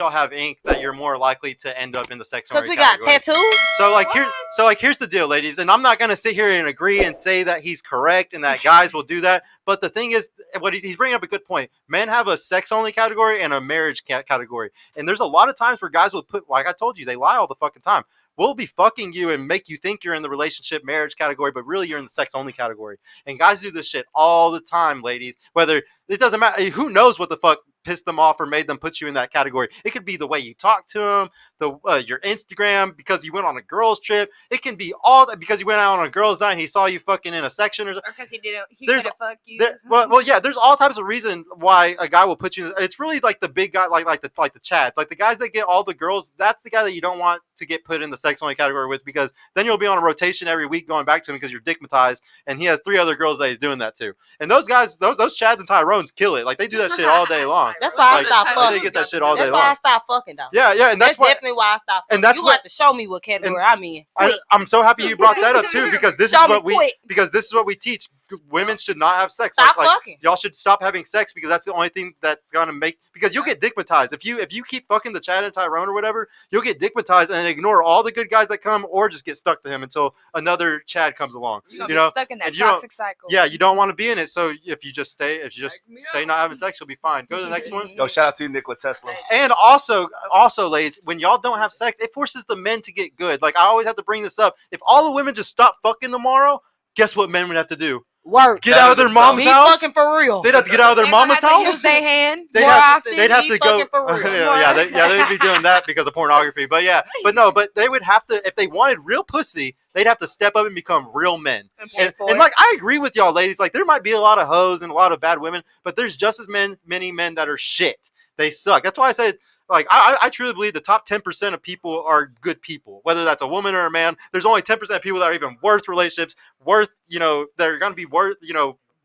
y'all have ink that you're more likely to end up in the sex Because oriented we got category. tattoos. So here's the deal, ladies, and I'm not gonna sit here and agree and say that he's correct and that guys will do that. But the thing is, what he's bringing up a good point. Men have a sex only category and a marriage category, and there's a lot of times where guys will put, like I told you, they lie all the fucking time. We'll be fucking you and make you think you're in the relationship marriage category, but really you're in the sex only category. And guys do this shit all the time, ladies. Whether it doesn't matter, who knows what the fuck pissed them off or made them put you in that category. It could be the way you talk to them, your Instagram, because you went on a girls trip. It can be all that because you went out on a girls night and he saw you fucking in a section or something. Or because he couldn't fuck you. Well, yeah, there's all types of reason why a guy will put you. It's really like the big guy, like the chads, like the guys that get all the girls. That's the guy that you don't want to get put in the sex only category with, because then you'll be on a rotation every week going back to him because you're dickmatized, and he has 3 other girls that he's doing that to. And those guys, those chads and Tyrones kill it. Like they do that shit all day long. That's why I stopped fucking. They get that shit all day long. That's why I stopped fucking though. Yeah, and that's definitely why I stopped. And that's you what have to show me what category I'm in. I'm so happy you brought that up too, because this is what we teach. Women should not have sex. Stop fucking. Y'all should stop having sex, because that's the only thing that's gonna make, because you'll get dickmatized if you keep fucking the Chad and Tyrone or whatever. You'll get dickmatized and ignore all the good guys that come, or just get stuck to him until another Chad comes along. You're gonna be stuck in that toxic cycle. Yeah, you don't want to be in it. So if you just stay not having sex, you'll be fine. Go to the next one. Yo, shout out to you, Nikola Tesla. And also, ladies, when y'all don't have sex, it forces the men to get good. Like I always have to bring this up. If all the women just stop fucking tomorrow, guess what men would have to do? Work. Get out of their mom's house. Be fucking for real. They'd have to get out of their mama's house. Use their hand They'd have to go. They'd be doing that because of pornography. But but they would have to, if they wanted real pussy, they'd have to step up and become real men. And like I agree with y'all, ladies. Like there might be a lot of hoes and a lot of bad women, but there's just as many men that are shit. They suck. That's why I said, like, I truly believe the top 10% of people are good people, whether that's a woman or a man. There's only 10% of people that are even worth relationships, they're going to be worth,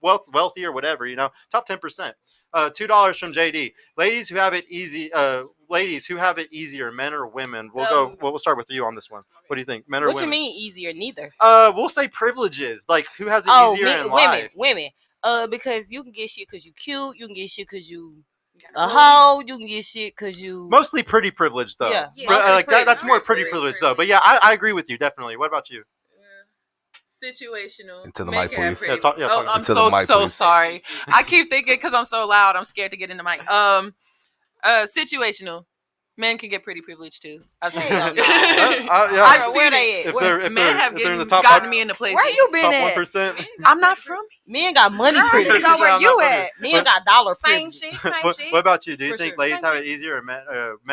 wealthy or whatever, top 10%. $2 from JD. Ladies who have it easy, men or women? We'll start with you on this one. What do you think? Men or women? What you mean easier? Neither. We'll say privileges. Like who has it easier in life? Women. Because you can get shit because you cute. You can get shit because you a hoe. You can get shit because you mostly pretty privilege though. Yeah. That's more pretty privilege though. But yeah, I agree with you definitely. What about you? Situational. Into the mic, please. I'm so sorry. I keep thinking because I'm so loud. I'm scared to get in the mic. Situational. Men can get pretty privileged too. I've seen it. I've seen it. Men have gotten me into places. Where you been top at? 1%. I'm not from. Men got money privilege. Know where you at? Men got dollar Same privilege. shit. What about you? Do you think ladies have it easier, or men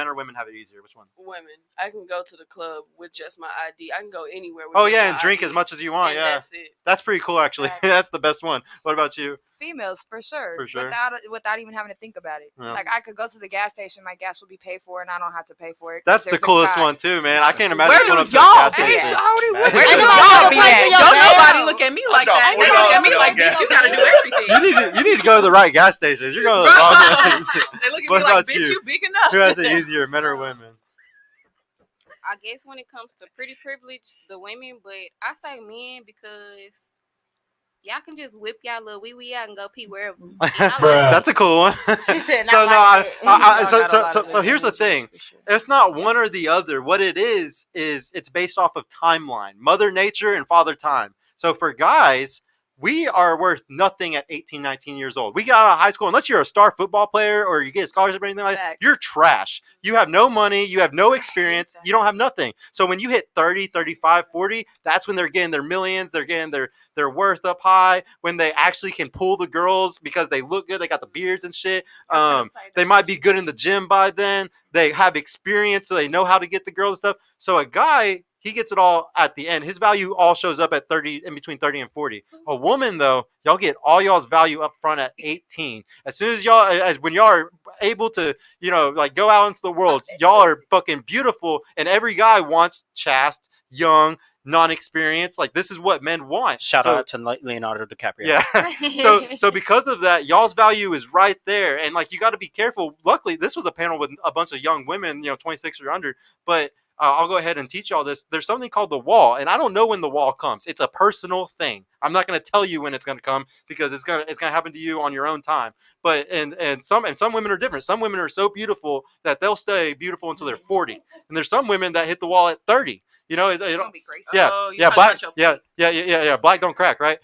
or women have it easier? Which one? Women. I can go to the club with just my ID. I can go anywhere with and drink as much as you want. And yeah, that's it. That's pretty cool actually. That's the best one. What about you? Females, for sure. Without even having to think about it. Yeah. Like I could go to the gas station, my gas will be paid for, and I don't have to pay for it. That's the coolest one too, man. I can't imagine going up to y'all? the gas station. Where do y'all be at? Don't nobody look at me like that. They look at me like this. You gotta do everything. You need to go to the right gas station. You're going to the wrong place. They look at me like, bitch, you big enough. Who has it easier, men or women? I guess when it comes to pretty privilege, the women, but I say men because y'all can just whip y'all little wee out and go pee wherever. That's a cool one. She said, so here's the thing. It's not one or the other. What it is it's based off of timeline, Mother Nature and Father Time. So for guys, we are worth nothing at 18, 19 years old. We got out of high school, unless you're a star football player or you get a scholarship or anything like that, you're trash. You have no money. You have no experience. You don't have nothing. So when you hit 30, 35, 40, that's when they're getting their millions. They're getting their worth up high, when they actually can pull the girls because they look good. They got the beards and shit. They might be good in the gym by then. They have experience, so they know how to get the girls and stuff. So a guy, he gets it all at the end. His value all shows up at 30, in between 30 and 40. A woman, though, y'all get all y'all's value up front at 18. As soon as when y'all are able to, go out into the world, y'all are fucking beautiful. And every guy wants chaste, young, non-experienced. Like, this is what men want. Shout out to Leonardo DiCaprio. Yeah. So because of that, y'all's value is right there. And like, you got to be careful. Luckily, this was a panel with a bunch of young women, 26 or under. But I'll go ahead and teach y'all this. There's something called the wall, and I don't know when the wall comes. It's a personal thing. I'm not going to tell you when it's going to come because it's going to happen to you on your own time. But and some women are different. Some women are so beautiful that they'll stay beautiful until they're 40, and there's some women that hit the wall at 30. You know, It's gonna be crazy. Yeah, black, yeah, black don't crack, right?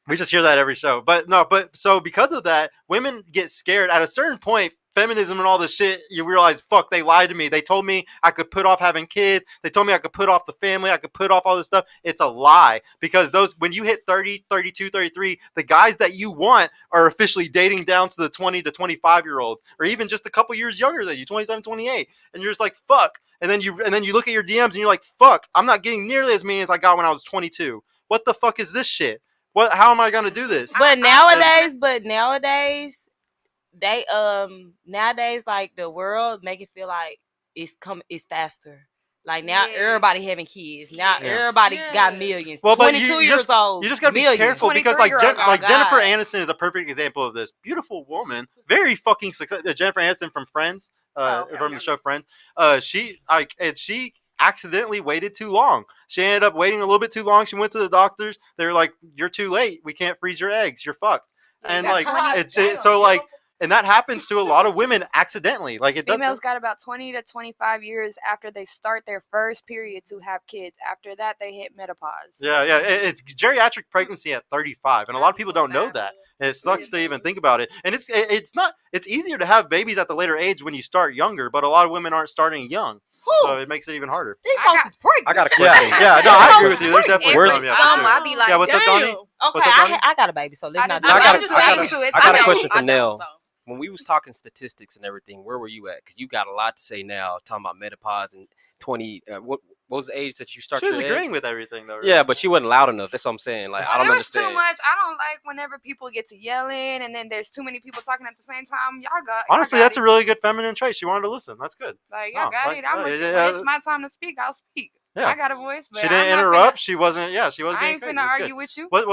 We just hear that every show. But so because of that, women get scared at a certain point. Feminism and all this shit, you realize, fuck, they lied to me. They told me I could put off having kids. They told me I could put off the family. I could put off all this stuff. It's a lie, because when you hit 30, 32, 33, the guys that you want are officially dating down to the 20 to 25-year-old, or even just a couple years younger than you, 27, 28. And you're just like, fuck. And then you look at your DMs and you're like, fuck, I'm not getting nearly as many as I got when I was 22. What the fuck is this shit? How am I going to do this? But nowadays, they nowadays, like, the world make it feel like it's faster. Like, now everybody having kids. Now everybody got millions. Well, 22 years old. You just gotta be careful, because Jennifer Aniston is a perfect example of this. Beautiful woman, very fucking successful. Jennifer Aniston from Friends, from the show Friends. She accidentally waited too long. She ended up waiting a little bit too long. She went to the doctors. They were like, "You're too late. We can't freeze your eggs. You're fucked." And like, and that happens to a lot of women accidentally. Like, females got about 20 to 25 years after they start their first period to have kids. After that, they hit menopause. Yeah. It's geriatric pregnancy at 35, and a lot of people don't know that. And it sucks to even think about it. And it's easier to have babies at the later age when you start younger, but a lot of women aren't starting young. So it makes it even harder. I got a question. Yeah, no, I agree with you. There's definitely some. I'll be like, what's up, Donnie? Okay, I got a baby, so let's not do that. I got a question for Nell. When we was talking statistics and everything, where were you at? Because you got a lot to say now, talking about menopause and 20. What was the age that you started? She was agreeing with everything, though. Right? Yeah, but she wasn't loud enough. That's what I'm saying. Like, I don't understand. Too much. I don't like whenever people get to yelling and then there's too many people talking at the same time. Honestly, that's a really good feminine trait. She wanted to listen. That's good. Like, y'all got it. When it's my time to speak, I'll speak. Yeah. I got a voice, but she didn't interrupt. She wasn't. Yeah, she wasn't. I ain't finna argue with you. What's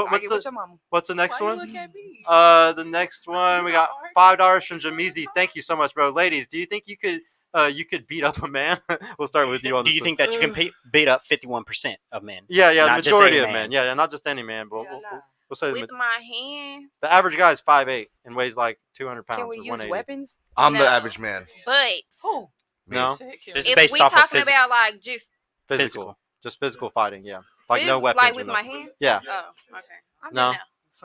the next one? The next one, we got $5 from Jamizi. Thank you so much, bro. Ladies, do you think you could beat up a man? We'll start with you on this. Do you think that you can beat up 51% of men? Yeah, majority of men. Yeah, not just any man, but we'll say with my hand. The average guy is 5'8" and weighs like 200 pounds. Can we use weapons? I'm the average man. But no, this is based off of talking about like just physical, just physical fighting. Yeah, like no weapons. Like with my hands. Yeah. Oh, okay. No.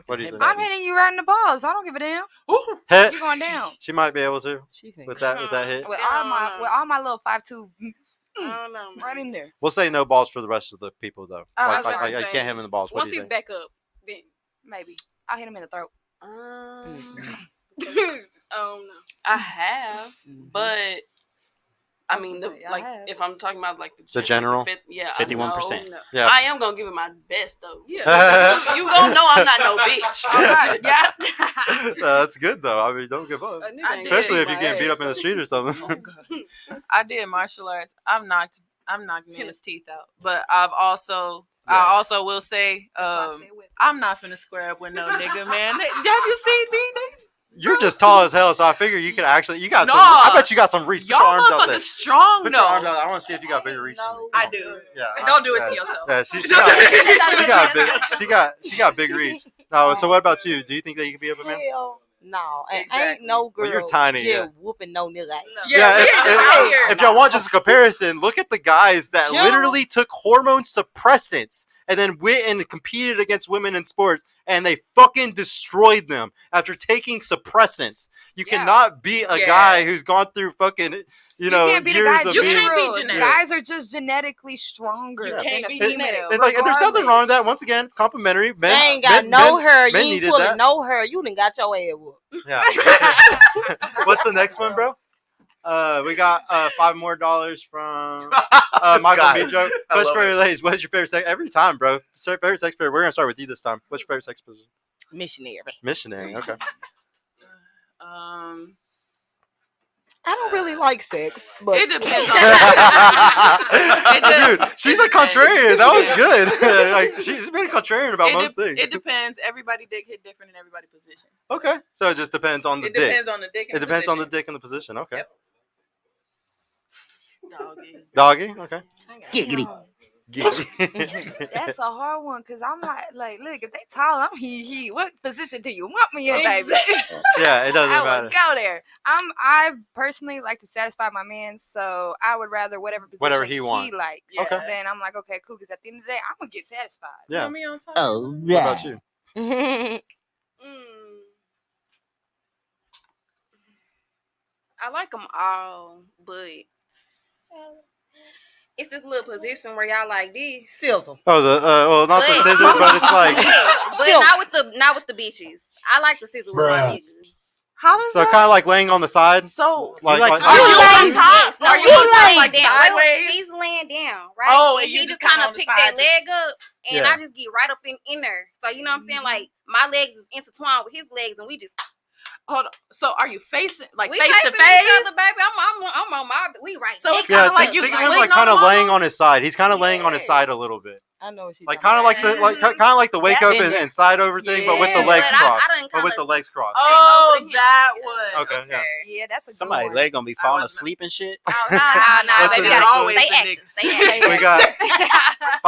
What do you think? I'm hitting you right in the balls. I don't give a damn. You're going down. She might be able to with that hit. With all my little 5'2". I don't know. Right in there. We'll say no balls for the rest of the people, though. I can't hit him in the balls. Once he's back up, then maybe I'll hit him in the throat. No. I have, but I mean, if I'm talking about like the general, 51%. No. Yeah, I am gonna give it my best though. Yeah, you gonna know I'm not no bitch. Yeah, that's good though. I mean, don't give up, especially if you get beat up in the street or something. I did martial arts. I'm knocked men's teeth out, but I also will say, I'm not finna square up with no nigga, man. Have you seen me? You're just tall as hell, so I figure you can actually. I bet you got some reach. Put your arms out there. Strong. Put your arms out. I want to see if you got bigger reach. I do. Yeah. Don't do it to yourself. Yeah, she got big reach. No, so what about you? Do you think that you could be up a man? Hell no, ain't no girl. Well, you're tiny. Whooping no nigga. If y'all want just a comparison, look at the guys that literally took hormone suppressants and then went and competed against women in sports, and they fucking destroyed them after taking suppressants. You cannot beat a guy who's gone through fucking, years of being. Guys are just genetically stronger than a female. It's like, there's nothing wrong with that. Once again, it's complimentary. They ain't got no hair. You ain't pulling no hair. You done got your ass whooped. Yeah. What's the next one, bro? We got $5 more from Michael B. Joe. Question for you, ladies. What's your favorite sex? Every time, bro. Favorite sex period. We're gonna start with you this time. What's your favorite sex position? Missionary. Okay. I don't really like sex, but it depends. Dude, she's a contrarian. That was good. Like, she's been a contrarian about most things. It depends. Everybody dick hit different in everybody's position. Okay, so it just depends on the dick. It depends on the dick. It depends on the dick and the position. Okay. Yep. Doggy. Okay. Giggity. That's a hard one because I'm like, look, if they tall, I'm he. What position do you want me in, baby? Yeah, it doesn't I matter. would go there. I personally like to satisfy my man, so I would rather whatever position he wants. likes. Okay. Then I'm like, okay, cool. Because at the end of the day, I'm gonna get satisfied. Yeah. Me on top. Oh, What about you? I like them all, but it's this little position where y'all like this. Sizzle. Oh, well, not the scissors, but it's like. Yes, but not with the bitches. I like the scissor with my nigga. How does So that? kind of like laying on the side. So Like, like like, to are you on Yes. top? No, Are you he's on top laying like down. sideways? He's laying down, right? Oh, and and you he just just kind kinda of on the pick side, that leg up, and Yeah. I just get right up in there. So you know what I'm saying? Like my legs is intertwined with his legs, and we just Hold on. So are you facing we face to facing face? each other, baby. I'm on my. We right. So it's next Yeah, kinda to like each you think other. of him like swing kind of on him laying on almost? his side. He's kind of laying on his Yeah. side a little bit. I know what she's Like talking kind of about. like kind of like the wake up Been there. and side over thing, but with the Yeah, legs but crossed. I done But with kinda- the legs crossed. Oh, over him. that one. Okay, yeah. Yeah, that's a Somebody good one. leg gonna be falling wasn't- asleep and shit. Oh, Nah, That's baby. a You gotta always stay the active. niggas. Stay active. We got